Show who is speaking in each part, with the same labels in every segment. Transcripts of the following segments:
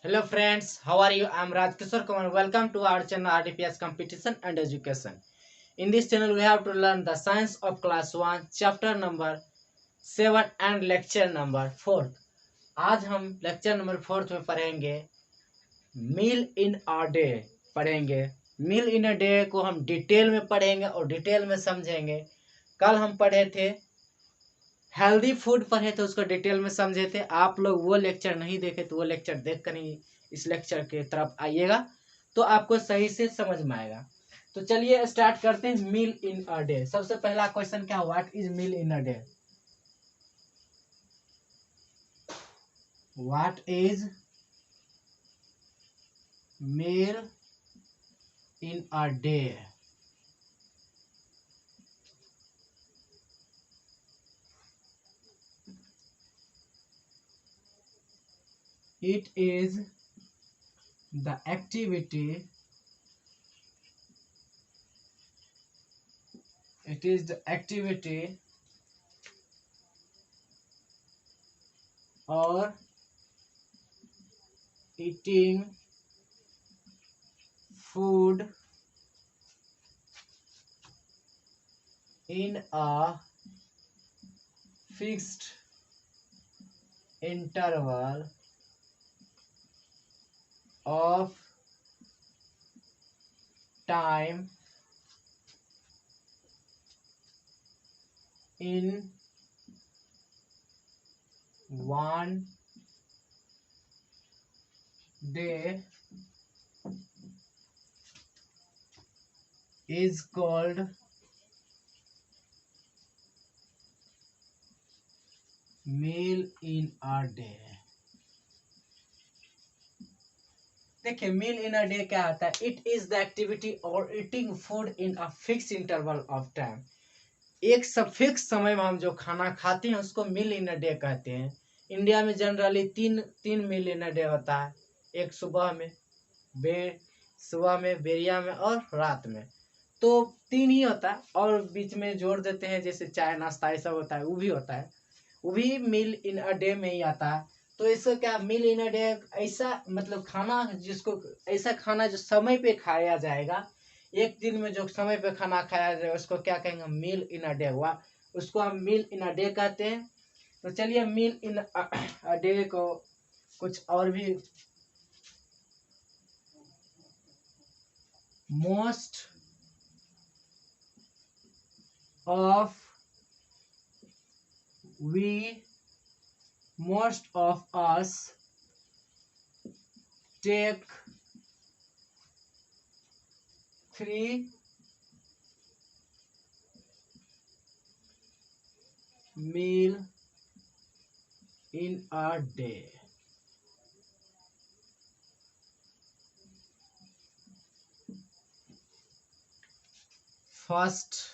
Speaker 1: Hello friends, how are you? I am Raj Kishore Kumar. Welcome to our channel RTPS Competition and Education. In this channel we have to learn the science of class 1 chapter number 7 and lecture number 4. आज हम lecture number 4 में पढ़ेंगे मील in a day पढ़ेंगे। मील in a day को हम detail में पढ़ेंगे और डिटेल में समझेंगे। कल हम पढ़े थे हेल्दी फूड पढ़े थे, उसको डिटेल में समझे थे। आप लोग वो लेक्चर नहीं देखे तो वो लेक्चर देख कर ही इस लेक्चर के तरफ आइएगा तो आपको सही से समझ में आएगा। तो चलिए स्टार्ट करते हैं मील इन अ डे। सबसे पहला क्वेश्चन क्या, what is meal in a day? What is meal in a day? It is the activity. It is the activity or eating food in a fixed interval of time in one day is called meal in a day। देखिए मील in a day क्या होता है? It is the activity और eating food in a fix interval of time. एक सब fix समय में हम जो खाना खाते हैं उसको मील इन अ डे कहते हैं। इंडिया में जनरली तीन तीन मील इन अ डे होता है। एक सुबह में, सुबह में, बेरिया में और रात में। तो तीन ही होता है और बीच में जोड़ देते हैं जैसे चाय नाश्ता ये सब होता है, वो भी होता है। वो भी मील इन अ डे में ही आता है। तो इसको क्या, मील इन अ डे ऐसा मतलब खाना जिसको, ऐसा खाना जो समय पे खाया जाएगा, एक दिन में जो समय पे खाना खाया जाएगा उसको क्या कहेंगे, मील इन अ डे हुआ। उसको हम मील इन अ डे कहते हैं। तो चलिए मील इन अ डे को कुछ और भी, most of we most of us take 3 meal in a day। First,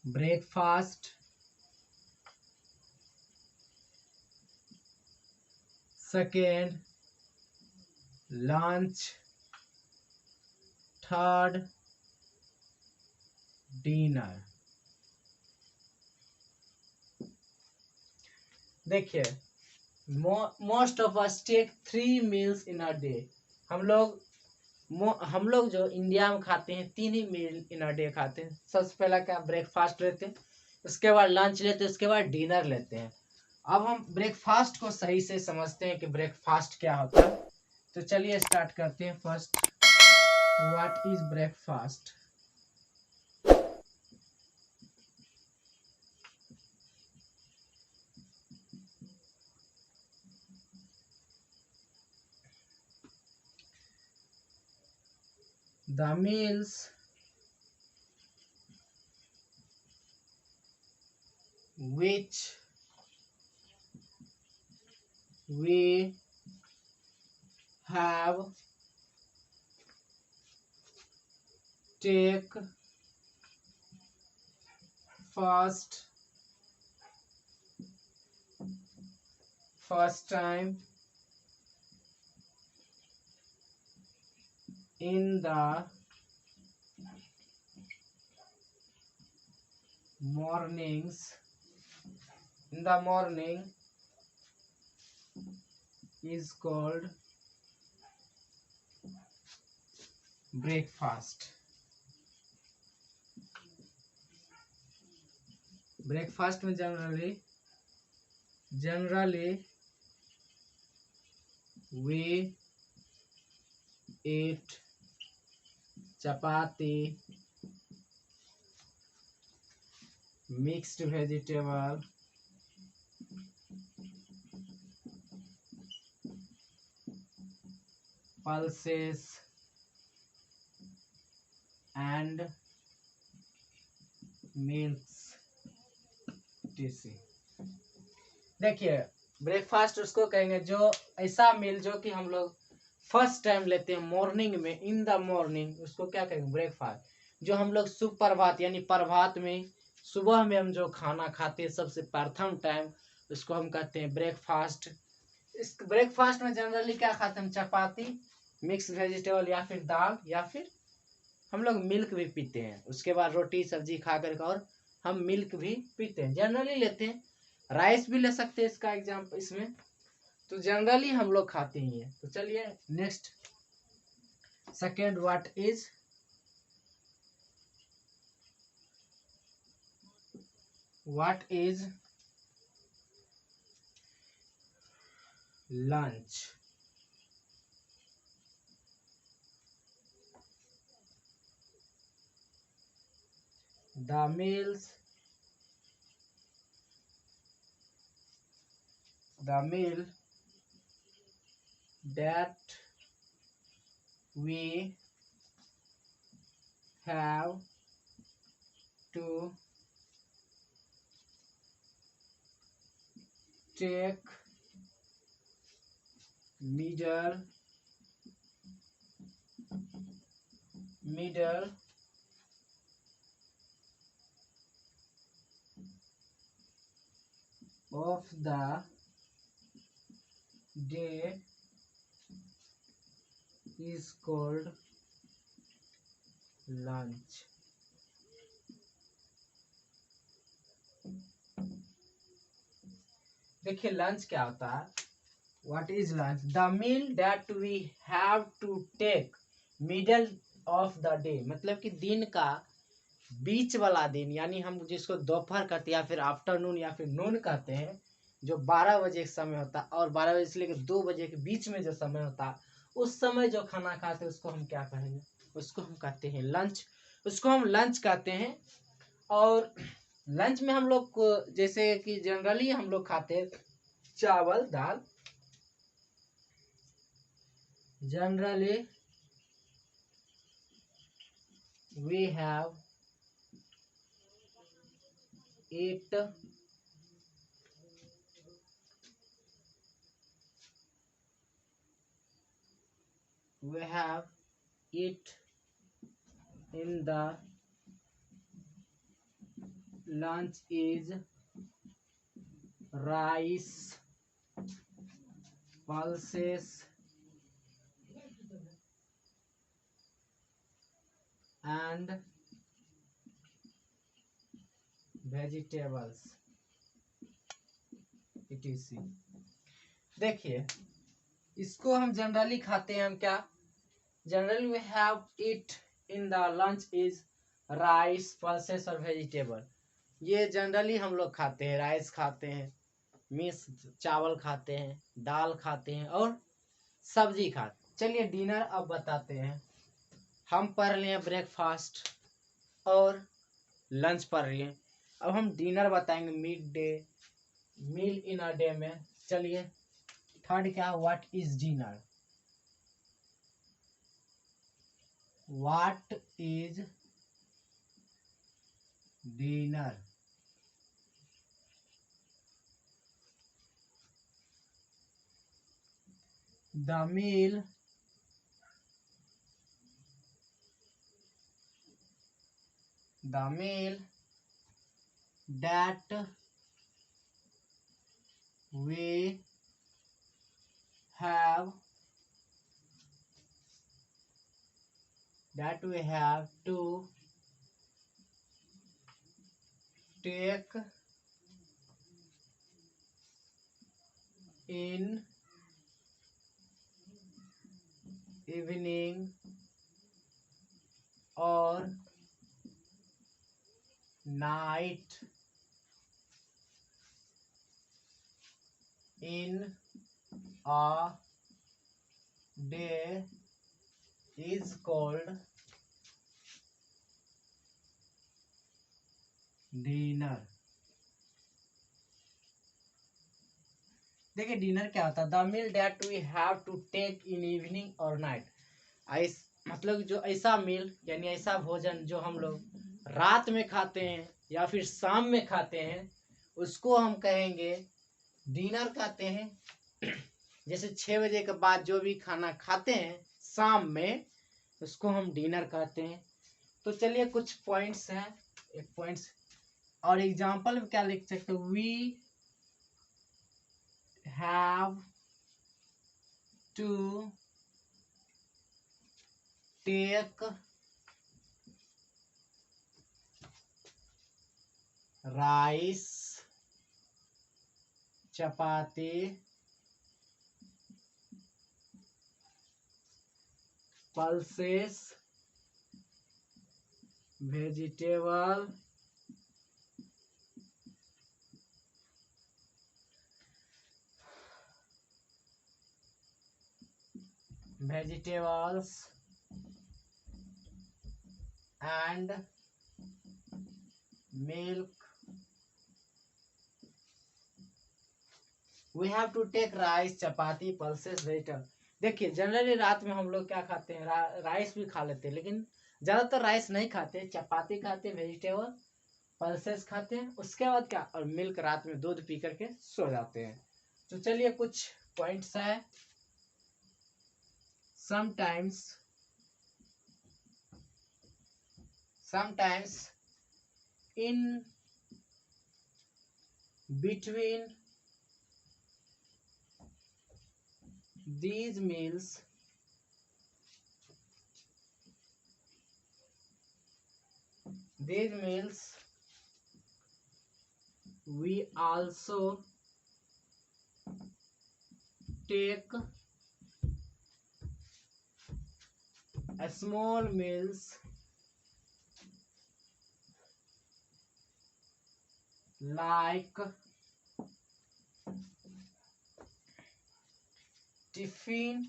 Speaker 1: breakfast, second, lunch, third, dinner। देखिए most of us take 3 meals in a day. हम लोग जो इंडिया में खाते हैं 3 ही मील इन अ डे खाते हैं। सबसे पहला क्या, ब्रेकफास्ट लेते हैं, उसके बाद लंच लेते हैं, उसके बाद डिनर लेते हैं। अब हम ब्रेकफास्ट को सही से समझते हैं कि ब्रेकफास्ट क्या होता है। तो चलिए स्टार्ट करते हैं। First, what is breakfast? The meals which we have take first time in the morning is called breakfast. Breakfast में generally we eat chapati, mixed vegetable, pulses and milks TC। देखिए breakfast उसको कहेंगे जो ऐसा मील जो कि हम लोग फर्स्ट टाइम लेते हैं मॉर्निंग में, इन द मॉर्निंग, उसको क्या कहेंगे ब्रेकफास्ट। जो हम लोग सुप्रभात यानी प्रभात में सुबह में हम जो खाना खाते हैं सबसे प्रथम टाइम, उसको हम कहते हैं ब्रेकफास्ट। इस ब्रेकफास्ट में जनरली क्या खाते हैं हम, चपाती, मिक्स वेजिटेबल या फिर दाल, या फिर हम लोग मिल्क भी पीते हैं। उसके बाद रोटी सब्जी खा कर और हम मिल्क भी पीते हैं, जनरली लेते हैं। राइस भी ले सकते हैं इसका एग्जाम्पल इसमें, तो जनरली हम लोग खाते ही हैं। तो चलिए next second, what is lunch. The meals the meal that we have to take middle of the day is called lunch। देखिए लंच क्या होता है, what is lunch, the meal that we have to take middle of the day, मतलब कि दिन का बीच वाला दिन, यानी हम जिसको दोपहर कहते हैं या फिर आफ्टरनून या फिर नून कहते हैं, जो 12 बजे का समय होता है और 12 बजे से लेकर 2 बजे के बीच में जो समय होता है, उस समय जो खाना खाते हैं उसको हम क्या कहेंगे, उसको हम कहते हैं लंच। उसको हम लंच कहते हैं। और लंच में हम लोग को जैसे कि जनरली हम लोग खाते हैं चावल दाल, generally we have eat in the lunch is rice, pulses and vegetables etc। देखिए इसको हम जनरली खाते हैं हम क्या, generally we have it in the lunch is rice, pulses और वेजिटेबल। ये जनरली हम लोग खाते हैं, राइस खाते हैं, मिक्स चावल खाते हैं, दाल खाते हैं और सब्जी खाते हैं। चलिए डिनर अब बताते हैं। हम पढ़ लिए ब्रेकफास्ट और लंच पढ़ रहे हैं, अब हम डिनर बताएंगे, mid day meal in a day में। चलिए थर्ड क्या, what is dinner, what is dinner. The meal that we have to take in evening और नाइट इन a day is called dinner। देखिए डिनर क्या होता है, the meal that we have to take in evening और night. मतलब जो ऐसा मील यानी ऐसा भोजन जो हम लोग रात में खाते हैं या फिर शाम में खाते हैं उसको हम कहेंगे डिनर कहते हैं। जैसे 6 बजे के बाद जो भी खाना खाते हैं शाम में उसको हम डिनर कहते हैं। तो चलिए कुछ पॉइंट्स हैं, एक पॉइंट्स और एग्जांपल में क्या लिख सकते हैं, we have to take rice chapati pulses vegetable vegetables and milk। we have to take rice chapati pulses vegetable. देखिए जनरली रात में हम लोग क्या खाते हैं, राइस भी खा लेते हैं लेकिन ज्यादातर राइस नहीं खाते, चपाती खाते हैं, वेजिटेबल पल्सेस खाते हैं, उसके बाद क्या और मिल्क, रात में दूध पी करके सो जाते हैं। तो चलिए कुछ पॉइंट्स है, sometimes in between these meals we also take a small meals like tiffins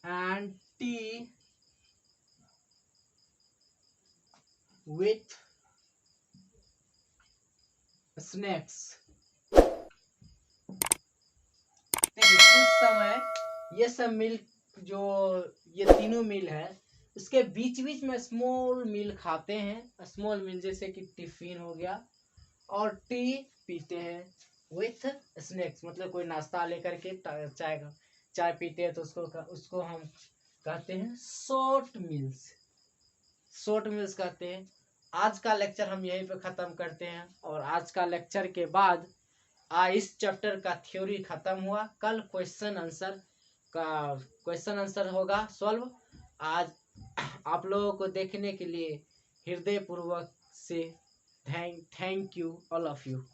Speaker 1: and tea with snacks। देखिए कुछ समय ये सब मील जो ये तीनों मील है उसके बीच बीच में स्मॉल मील खाते हैं। स्मॉल मील जैसे कि टिफिन हो गया और टी पीते हैं विथ स्नैक्स, मतलब कोई नाश्ता लेकर के चाय पीते हैं तो उसको हम कहते हैं शॉर्ट मील्स कहते हैं। आज का लेक्चर हम यहीं पे ख़त्म करते हैं और आज का लेक्चर के बाद इस चैप्टर का थ्योरी खत्म हुआ। कल क्वेश्चन आंसर होगा सॉल्व। आज आप लोगों को देखने के लिए हृदय पूर्वक से thank you all of you.